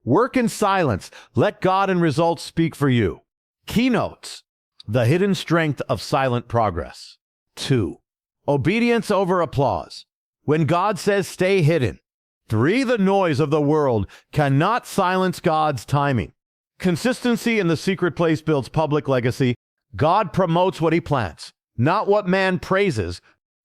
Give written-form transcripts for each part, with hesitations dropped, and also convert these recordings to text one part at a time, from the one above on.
Work in silence. Let God and results speak for you. Keynote, the hidden strength of silent progress. 2. Obedience over applause. When God says stay hidden. 3. The noise of the world cannot silence God's timing. Consistency in the secret place builds public legacy. God promotes what he plants, not what man praises.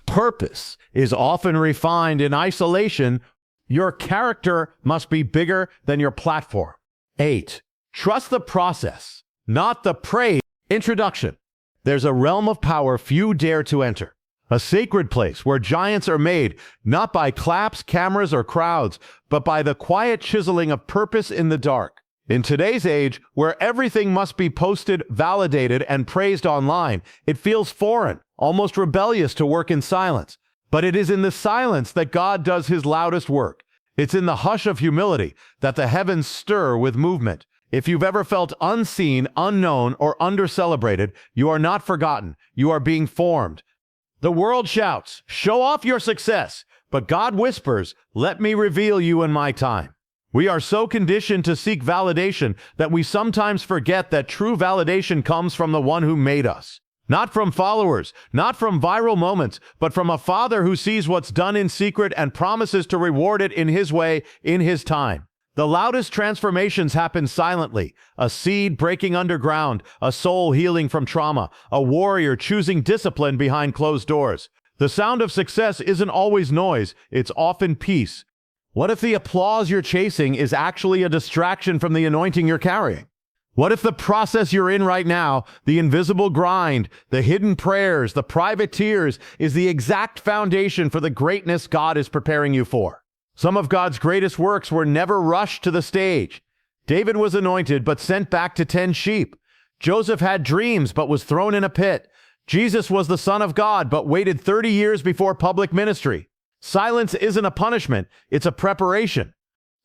Purpose is often refined in isolation. Your character must be bigger than your platform. 8. Trust the process, not the praise. Introduction. There's a realm of power few dare to enter. A sacred place where giants are made, not by claps, cameras, or crowds, but by the quiet chiseling of purpose in the dark. In today's age, where everything must be posted, validated, and praised online, it feels foreign, almost rebellious to work in silence. But it is in the silence that God does his loudest work. It's in the hush of humility that the heavens stir with movement. If you've ever felt unseen, unknown, or under-celebrated, you are not forgotten. You are being formed. The world shouts, show off your success, but God whispers, let me reveal you in my time. We are so conditioned to seek validation that we sometimes forget that true validation comes from the one who made us. Not from followers, not from viral moments, but from a Father who sees what's done in secret and promises to reward it in his way, in his time. The loudest transformations happen silently. A seed breaking underground, a soul healing from trauma, a warrior choosing discipline behind closed doors. The sound of success isn't always noise, it's often peace. What if the applause you're chasing is actually a distraction from the anointing you're carrying? What if the process you're in right now, the invisible grind, the hidden prayers, the private tears, is the exact foundation for the greatness God is preparing you for? Some of God's greatest works were never rushed to the stage. David was anointed but sent back to tend sheep. Joseph had dreams but was thrown in a pit. Jesus was the Son of God but waited 30 years before public ministry. Silence isn't a punishment, it's a preparation.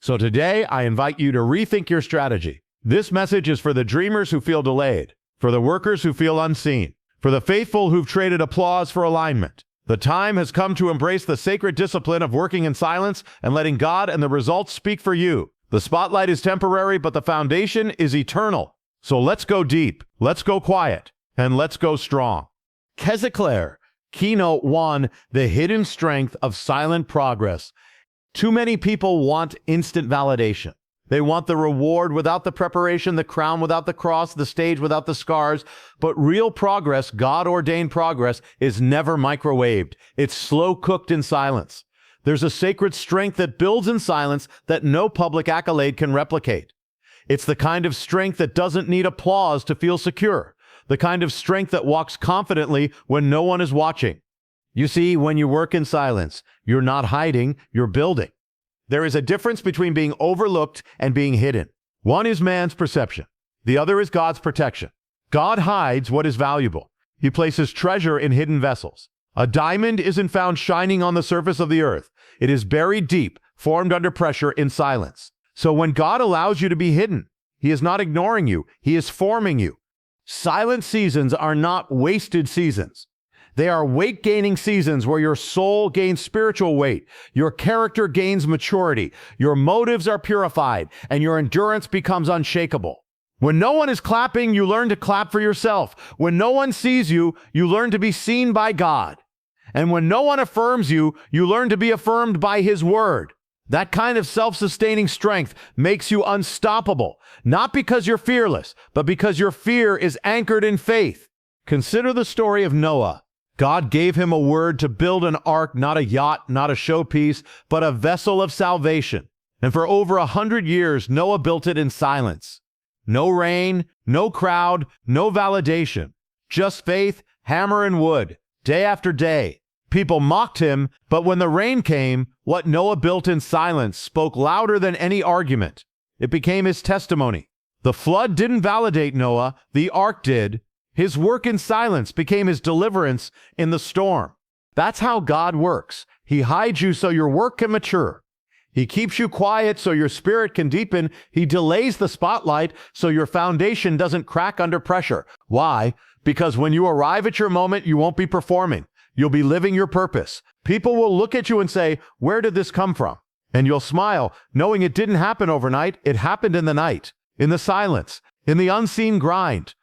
So today, I invite you to rethink your strategy. This message is for the dreamers who feel delayed, for the workers who feel unseen, for the faithful who've traded applause for alignment. The time has come to embrace the sacred discipline of working in silence and letting God and the results speak for you. The spotlight is temporary, but the foundation is eternal. So let's go deep, let's go quiet, and let's go strong. Kezekler, Keynote 1, the hidden strength of silent progress. Too many people want instant validation. They want the reward without the preparation, the crown without the cross, the stage without the scars. But real progress, God-ordained progress, is never microwaved. It's slow-cooked in silence. There's a sacred strength that builds in silence that no public accolade can replicate. It's the kind of strength that doesn't need applause to feel secure. The kind of strength that walks confidently when no one is watching. You see, when you work in silence, you're not hiding, you're building. There is a difference between being overlooked and being hidden. One is man's perception. The other is God's protection. God hides what is valuable. He places treasure in hidden vessels. A diamond isn't found shining on the surface of the earth. It is buried deep, formed under pressure in silence. So when God allows you to be hidden, he is not ignoring you. He is forming you. Silent seasons are not wasted seasons. They are weight-gaining seasons where your soul gains spiritual weight, your character gains maturity, your motives are purified, and your endurance becomes unshakable. When no one is clapping, you learn to clap for yourself. When no one sees you, you learn to be seen by God. And when no one affirms you, you learn to be affirmed by his word. That kind of self-sustaining strength makes you unstoppable, not because you're fearless, but because your fear is anchored in faith. Consider the story of Noah. God gave him a word to build an ark, not a yacht, not a showpiece, but a vessel of salvation. And for over 100 years, Noah built it in silence. No rain, no crowd, no validation. Just faith, hammer and wood, day after day. People mocked him, but when the rain came, what Noah built in silence spoke louder than any argument. It became his testimony. The flood didn't validate Noah, the ark did. His work in silence became his deliverance in the storm. That's how God works. He hides you so your work can mature. He keeps you quiet so your spirit can deepen. He delays the spotlight so your foundation doesn't crack under pressure. Why? Because when you arrive at your moment, you won't be performing. You'll be living your purpose. People will look at you and say, "Where did this come from?" And you'll smile, knowing it didn't happen overnight. It happened in the night, in the silence, in the unseen grind.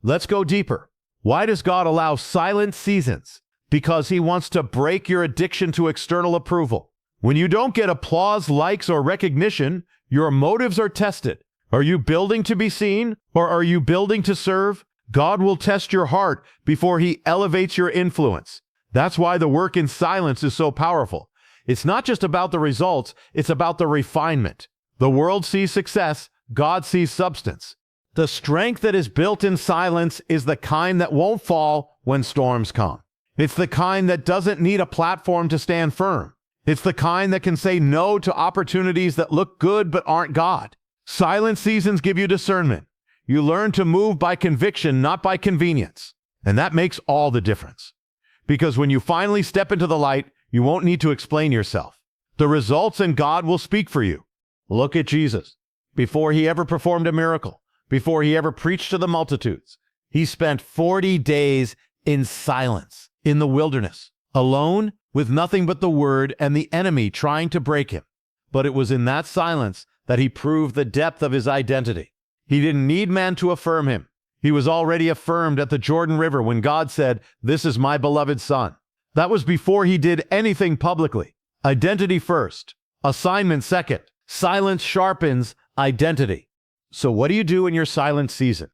Let's go deeper. Why does God allow silent seasons? Because He wants to break your addiction to external approval. When you don't get applause, likes, or recognition, your motives are tested. Are you building to be seen, or are you building to serve? God will test your heart before He elevates your influence. That's why the work in silence is so powerful. It's not just about the results, it's about the refinement. The world sees success, God sees substance. The strength that is built in silence is the kind that won't fall when storms come. It's the kind that doesn't need a platform to stand firm. It's the kind that can say no to opportunities that look good but aren't God. Silent seasons give you discernment. You learn to move by conviction, not by convenience. And that makes all the difference. Because when you finally step into the light, you won't need to explain yourself. The results and God will speak for you. Look at Jesus. Before He ever performed a miracle, before He ever preached to the multitudes, He spent 40 days in silence, in the wilderness, alone with nothing but the Word and the enemy trying to break Him. But it was in that silence that He proved the depth of His identity. He didn't need man to affirm Him. He was already affirmed at the Jordan River when God said, "This is my beloved Son." That was before He did anything publicly. Identity first, assignment second. Silence sharpens identity. So what do you do in your silent season?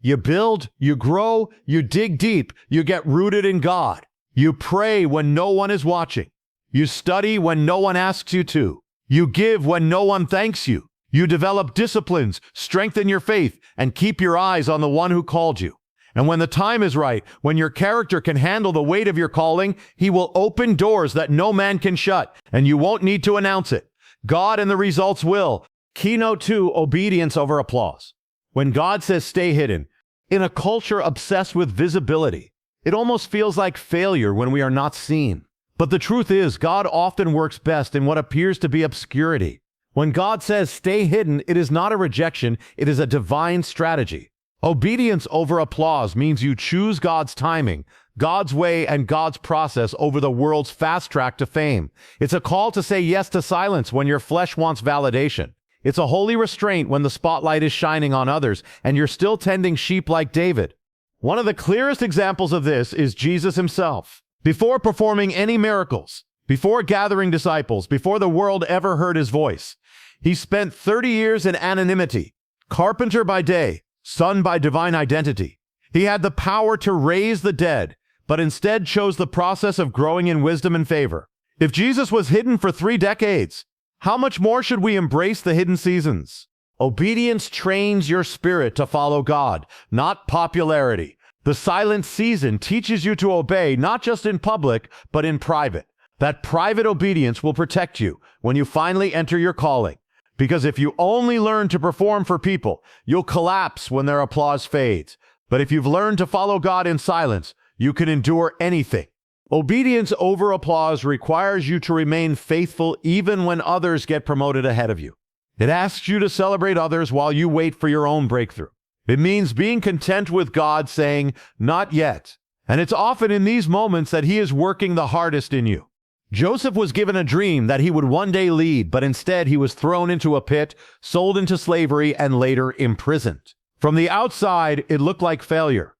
You build, you grow, you dig deep, you get rooted in God. You pray when no one is watching. You study when no one asks you to. You give when no one thanks you. You develop disciplines, strengthen your faith, and keep your eyes on the one who called you. And when the time is right, when your character can handle the weight of your calling, He will open doors that no man can shut, and you won't need to announce it. God and the results will. Keynote 2, obedience over applause. When God says stay hidden, in a culture obsessed with visibility, it almost feels like failure when we are not seen. But the truth is, God often works best in what appears to be obscurity. When God says stay hidden, it is not a rejection, it is a divine strategy. Obedience over applause means you choose God's timing, God's way, and God's process over the world's fast track to fame. It's a call to say yes to silence when your flesh wants validation. It's a holy restraint when the spotlight is shining on others and you're still tending sheep like David. One of the clearest examples of this is Jesus Himself. Before performing any miracles, before gathering disciples, before the world ever heard His voice, He spent 30 years in anonymity, carpenter by day, son by divine identity. He had the power to raise the dead, but instead chose the process of growing in wisdom and favor. If Jesus was hidden for 3 decades, how much more should we embrace the hidden seasons? Obedience trains your spirit to follow God, not popularity. The silent season teaches you to obey not just in public, but in private. That private obedience will protect you when you finally enter your calling. Because if you only learn to perform for people, you'll collapse when their applause fades. But if you've learned to follow God in silence, you can endure anything. Obedience over applause requires you to remain faithful even when others get promoted ahead of you. It asks you to celebrate others while you wait for your own breakthrough. It means being content with God saying, "Not yet." And it's often in these moments that He is working the hardest in you. Joseph was given a dream that he would one day lead, but instead he was thrown into a pit, sold into slavery, and later imprisoned. From the outside, it looked like failure.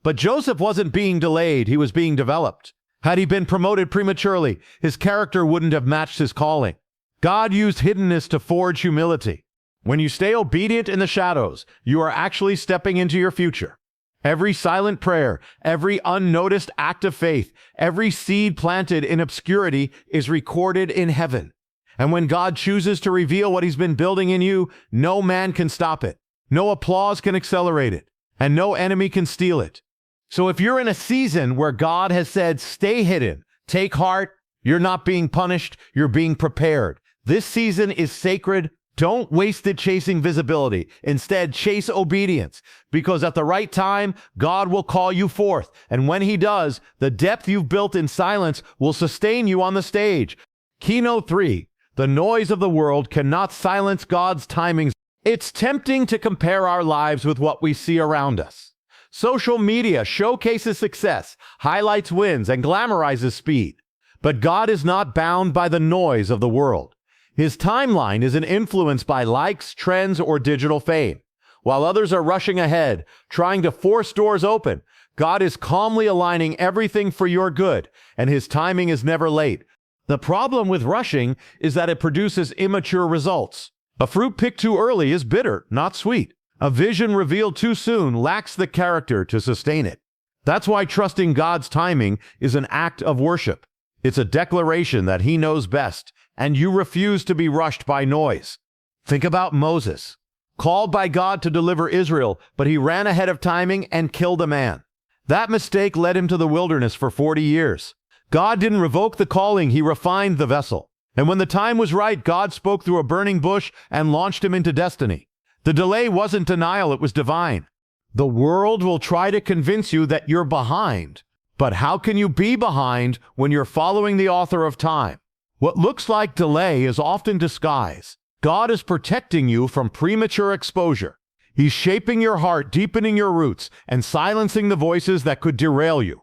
But Joseph wasn't being delayed, he was being developed. Had he been promoted prematurely, his character wouldn't have matched his calling. God used hiddenness to forge humility. When you stay obedient in the shadows, you are actually stepping into your future. Every silent prayer, every unnoticed act of faith, every seed planted in obscurity is recorded in heaven. And when God chooses to reveal what He's been building in you, no man can stop it. No applause can accelerate it, and no enemy can steal it. So if you're in a season where God has said, stay hidden, take heart, you're not being punished, you're being prepared. This season is sacred. Don't waste it chasing visibility. Instead, chase obedience, because at the right time, God will call you forth. And when He does, the depth you've built in silence will sustain you on the stage. Keynote 3, the noise of the world cannot silence God's timings. It's tempting to compare our lives with what we see around us. Social media showcases success, highlights wins, and glamorizes speed. But God is not bound by the noise of the world. His timeline isn't influenced by likes, trends, or digital fame. While others are rushing ahead, trying to force doors open, God is calmly aligning everything for your good, and His timing is never late. The problem with rushing is that it produces immature results. A fruit picked too early is bitter, not sweet. A vision revealed too soon lacks the character to sustain it. That's why trusting God's timing is an act of worship. It's a declaration that He knows best, and you refuse to be rushed by noise. Think about Moses, called by God to deliver Israel, but he ran ahead of timing and killed a man. That mistake led him to the wilderness for 40 years. God didn't revoke the calling, He refined the vessel. And when the time was right, God spoke through a burning bush and launched him into destiny. The delay wasn't denial, it was divine. The world will try to convince you that you're behind. But how can you be behind when you're following the author of time? What looks like delay is often disguise. God is protecting you from premature exposure. He's shaping your heart, deepening your roots, and silencing the voices that could derail you.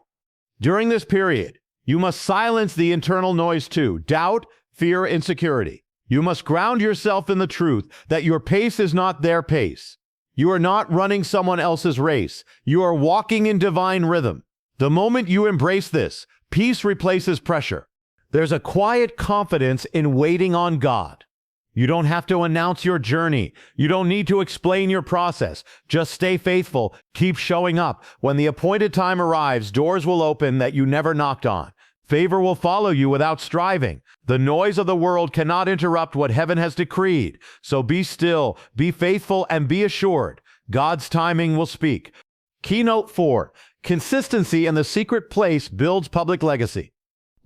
During this period, you must silence the internal noise too: doubt, fear, insecurity. You must ground yourself in the truth that your pace is not their pace. You are not running someone else's race. You are walking in divine rhythm. The moment you embrace this, peace replaces pressure. There's a quiet confidence in waiting on God. You don't have to announce your journey. You don't need to explain your process. Just stay faithful. Keep showing up. When the appointed time arrives, doors will open that you never knocked on. Favor will follow you without striving. The noise of the world cannot interrupt what heaven has decreed. So be still, be faithful, and be assured. God's timing will speak. Keynote 4. Consistency in the secret place builds public legacy.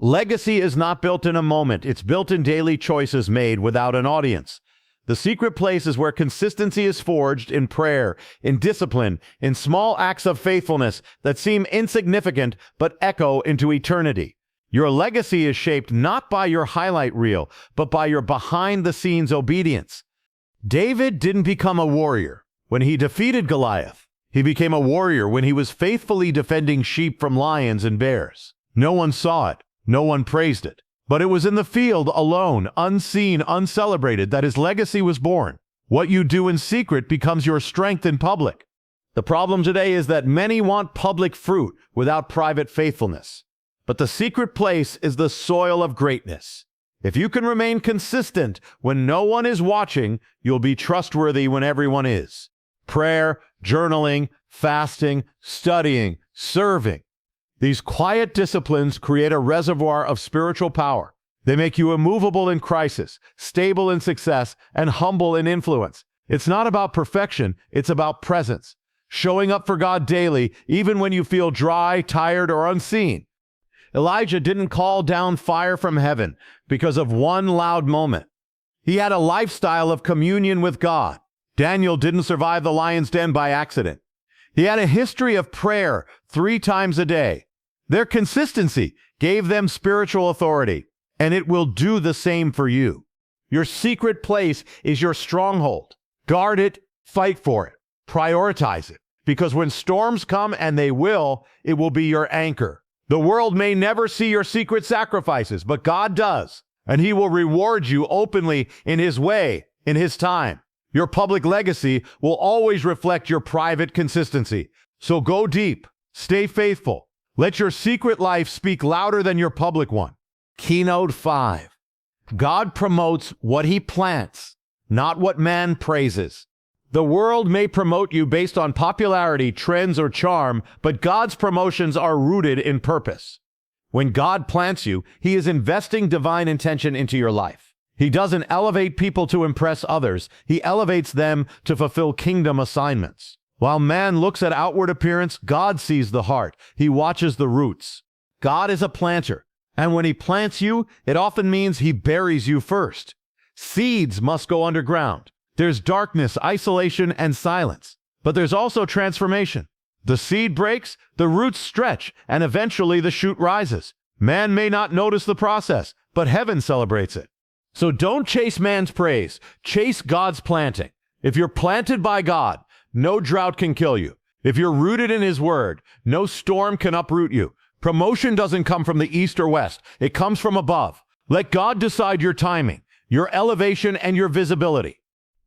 Legacy is not built in a moment. It's built in daily choices made without an audience. The secret place is where consistency is forged in prayer, in discipline, in small acts of faithfulness that seem insignificant but echo into eternity. Your legacy is shaped not by your highlight reel, but by your behind-the-scenes obedience. David didn't become a warrior when he defeated Goliath. He became a warrior when he was faithfully defending sheep from lions and bears. No one saw it. No one praised it. But it was in the field alone, unseen, uncelebrated, that his legacy was born. What you do in secret becomes your strength in public. The problem today is that many want public fruit without private faithfulness. But the secret place is the soil of greatness. If you can remain consistent when no one is watching, you'll be trustworthy when everyone is. Prayer, journaling, fasting, studying, serving. These quiet disciplines create a reservoir of spiritual power. They make you immovable in crisis, stable in success, and humble in influence. It's not about perfection, it's about presence. Showing up for God daily, even when you feel dry, tired, or unseen. Elijah didn't call down fire from heaven because of one loud moment. He had a lifestyle of communion with God. Daniel didn't survive the lion's den by accident. He had a history of prayer 3 times a day. Their consistency gave them spiritual authority, and it will do the same for you. Your secret place is your stronghold. Guard it, fight for it, prioritize it, because when storms come, and they will, it will be your anchor. The world may never see your secret sacrifices, but God does, and He will reward you openly in His way, in His time. Your public legacy will always reflect your private consistency. So go deep, stay faithful. Let your secret life speak louder than your public one. Keynote 5. God promotes what He plants, not what man praises. The world may promote you based on popularity, trends, or charm, but God's promotions are rooted in purpose. When God plants you, He is investing divine intention into your life. He doesn't elevate people to impress others. He elevates them to fulfill kingdom assignments. While man looks at outward appearance, God sees the heart. He watches the roots. God is a planter, and when He plants you, it often means He buries you first. Seeds must go underground. There's darkness, isolation, and silence. But there's also transformation. The seed breaks, the roots stretch, and eventually the shoot rises. Man may not notice the process, but heaven celebrates it. So don't chase man's praise. Chase God's planting. If you're planted by God, no drought can kill you. If you're rooted in His word, no storm can uproot you. Promotion doesn't come from the east or west. It comes from above. Let God decide your timing. your elevation, and your visibility.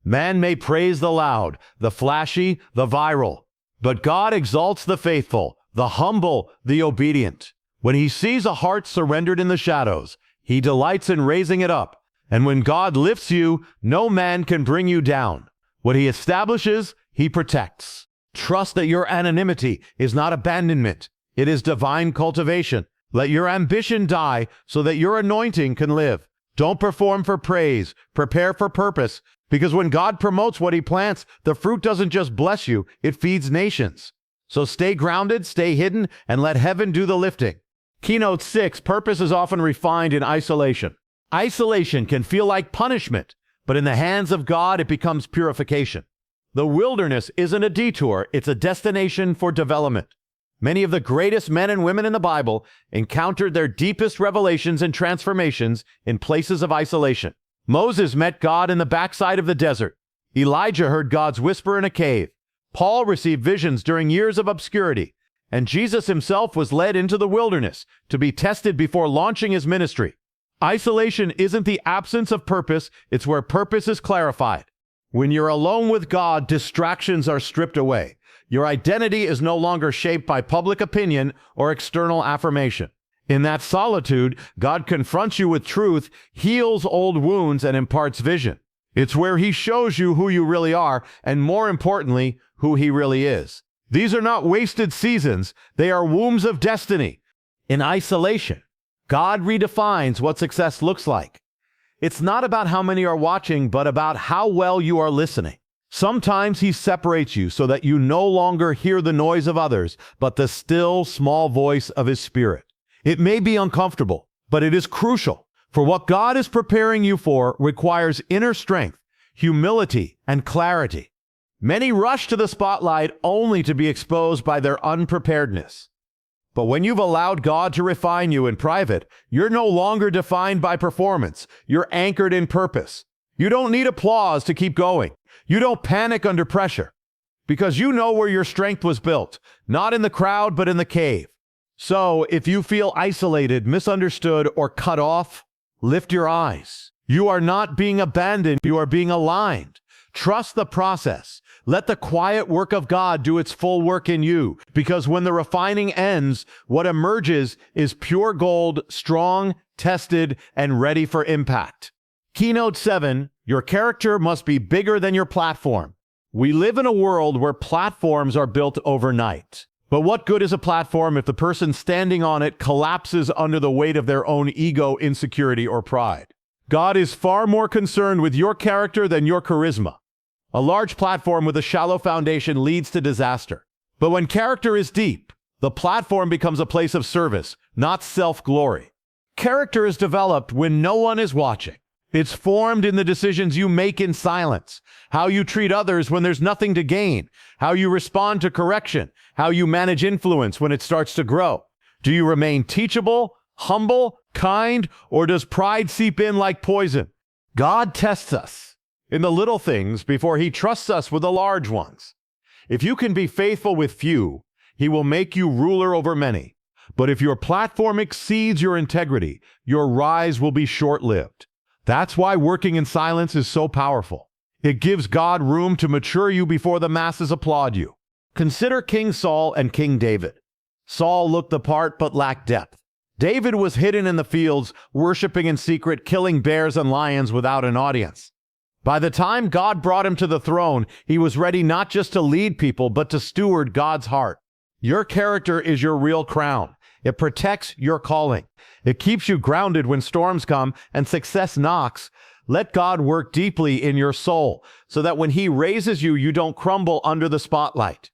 Man may praise the loud, the flashy, the viral, but God exalts the faithful, the humble, the obedient. When he sees a heart surrendered in the shadows, he delights in raising it up. And when God lifts you, no man can bring you down. What he establishes, he protects. Trust that your anonymity is not abandonment. It is divine cultivation. Let your ambition die so that your anointing can live. Don't perform for praise. Prepare for purpose. Because when God promotes what he plants, the fruit doesn't just bless you, it feeds nations. So stay grounded, stay hidden, and let heaven do the lifting. Keynote 6, purpose is often refined in isolation. Isolation can feel like punishment, but in the hands of God, it becomes purification. The wilderness isn't a detour, it's a destination for development. Many of the greatest men and women in the Bible encountered their deepest revelations and transformations in places of isolation. Moses met God in the backside of the desert. Elijah heard God's whisper in a cave. Paul received visions during years of obscurity. And Jesus himself was led into the wilderness to be tested before launching his ministry. Isolation isn't the absence of purpose, it's where purpose is clarified. When you're alone with God, distractions are stripped away. Your identity is no longer shaped by public opinion or external affirmation. In that solitude, God confronts you with truth, heals old wounds, and imparts vision. It's where he shows you who you really are, and more importantly, who he really is. These are not wasted seasons, they are wombs of destiny. In isolation, God redefines what success looks like. It's not about how many are watching, but about how well you are listening. Sometimes he separates you so that you no longer hear the noise of others, but the still, small voice of his Spirit. It may be uncomfortable, but it is crucial. For what God is preparing you for requires inner strength, humility, and clarity. Many rush to the spotlight only to be exposed by their unpreparedness. But when you've allowed God to refine you in private, you're no longer defined by performance. You're anchored in purpose. You don't need applause to keep going. You don't panic under pressure, because you know where your strength was built, not in the crowd, but in the cave. So if you feel isolated, misunderstood, or cut off, lift your eyes. You are not being abandoned, you are being aligned. Trust the process. Let the quiet work of God do its full work in you, because when the refining ends, what emerges is pure gold, strong, tested, and ready for impact. Keynote 7, your character must be bigger than your platform. We live in a world where platforms are built overnight. But what good is a platform if the person standing on it collapses under the weight of their own ego, insecurity, or pride? God is far more concerned with your character than your charisma. A large platform with a shallow foundation leads to disaster. But when character is deep, the platform becomes a place of service, not self-glory. Character is developed when no one is watching. It's formed in the decisions you make in silence, how you treat others when there's nothing to gain, how you respond to correction, how you manage influence when it starts to grow. Do you remain teachable, humble, kind, or does pride seep in like poison? God tests us in the little things before he trusts us with the large ones. If you can be faithful with few, he will make you ruler over many. But if your platform exceeds your integrity, your rise will be short-lived. That's why working in silence is so powerful. It gives God room to mature you before the masses applaud you. Consider King Saul and King David. Saul looked the part but lacked depth. David was hidden in the fields, worshiping in secret, killing bears and lions without an audience. By the time God brought him to the throne, he was ready not just to lead people, but to steward God's heart. Your character is your real crown. It protects your calling. It keeps you grounded when storms come and success knocks. Let God work deeply in your soul so that when he raises you, you don't crumble under the spotlight.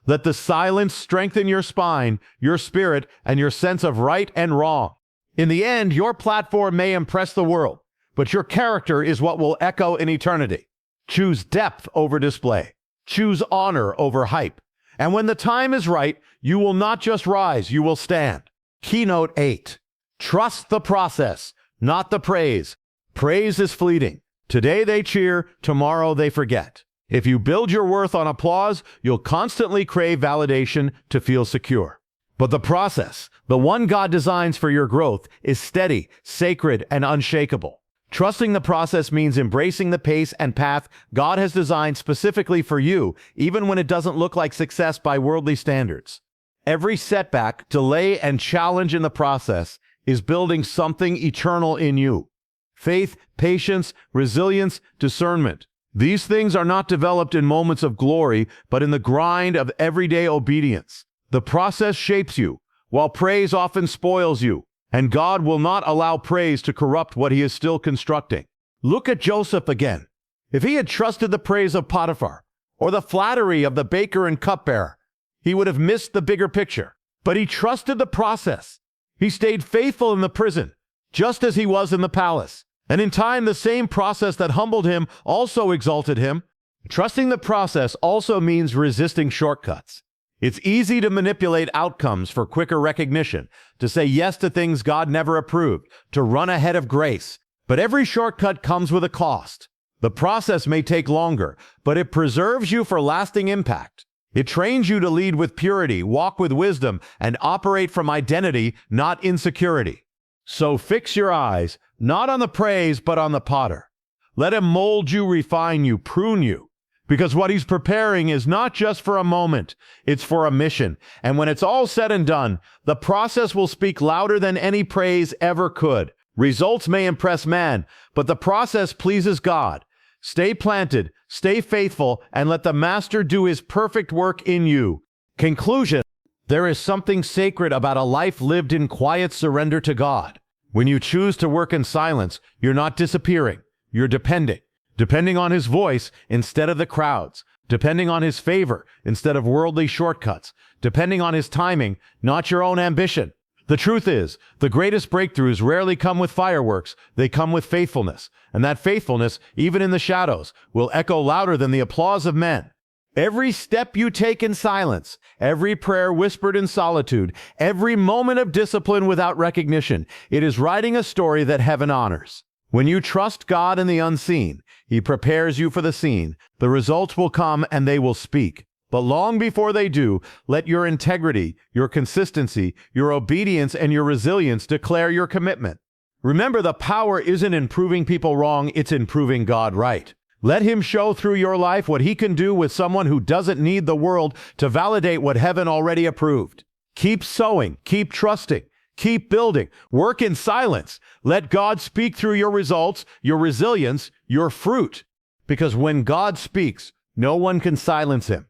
Let the silence strengthen your spine, your spirit, and your sense of right and wrong. In the end, your platform may impress the world, but your character is what will echo in eternity. Choose depth over display. Choose honor over hype. And when the time is right, you will not just rise, you will stand. Keynote 8. Trust the process, not the praise. Praise is fleeting. Today they cheer, tomorrow they forget. If you build your worth on applause, you'll constantly crave validation to feel secure. But the process, the one God designs for your growth, is steady, sacred, and unshakable. Trusting the process means embracing the pace and path God has designed specifically for you, even when it doesn't look like success by worldly standards. Every setback, delay, and challenge in the process is building something eternal in you. Faith, patience, resilience, discernment. These things are not developed in moments of glory, but in the grind of everyday obedience. The process shapes you, while praise often spoils you, and God will not allow praise to corrupt what he is still constructing. Look at Joseph again. If he had trusted the praise of Potiphar, or the flattery of the baker and cupbearer, he would have missed the bigger picture. But he trusted the process. He stayed faithful in the prison, just as he was in the palace. And in time, the same process that humbled him also exalted him. Trusting the process also means resisting shortcuts. It's easy to manipulate outcomes for quicker recognition, to say yes to things God never approved, to run ahead of grace. But every shortcut comes with a cost. The process may take longer, but it preserves you for lasting impact. It trains you to lead with purity, walk with wisdom, and operate from identity, not insecurity. So fix your eyes, not on the praise, but on the potter. Let him mold you, refine you, prune you. Because what he's preparing is not just for a moment, it's for a mission. And when it's all said and done, the process will speak louder than any praise ever could. Results may impress man, but the process pleases God. Stay planted, stay faithful, and let the Master do his perfect work in you. Conclusion: there is something sacred about a life lived in quiet surrender to God. When you choose to work in silence, you're not disappearing, you're depending. Depending on his voice instead of the crowds, depending on his favor instead of worldly shortcuts, depending on his timing, not your own ambition. The truth is, the greatest breakthroughs rarely come with fireworks, they come with faithfulness. And that faithfulness, even in the shadows, will echo louder than the applause of men. Every step you take in silence, every prayer whispered in solitude, every moment of discipline without recognition, it is writing a story that heaven honors. When you trust God in the unseen, he prepares you for the seen. The results will come and they will speak. But long before they do, let your integrity, your consistency, your obedience, and your resilience declare your commitment. Remember, the power isn't in proving people wrong, it's in proving God right. Let him show through your life what he can do with someone who doesn't need the world to validate what heaven already approved. Keep sowing, keep trusting. Keep building. Work in silence. Let God speak through your results, your resilience, your fruit. Because when God speaks, no one can silence him.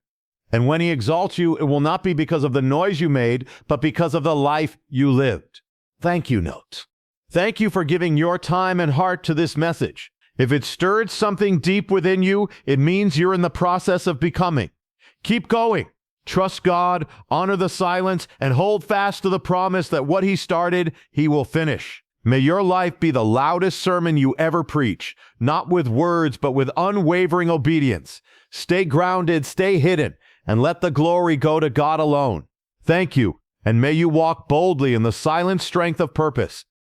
And when he exalts you, it will not be because of the noise you made, but because of the life you lived. Thank you, Note. Thank you for giving your time and heart to this message. If it stirred something deep within you, it means you're in the process of becoming. Keep going. Trust God, honor the silence, and hold fast to the promise that what he started, he will finish. May your life be the loudest sermon you ever preach, not with words, but with unwavering obedience. Stay grounded, stay hidden, and let the glory go to God alone. Thank you, and may you walk boldly in the silent strength of purpose.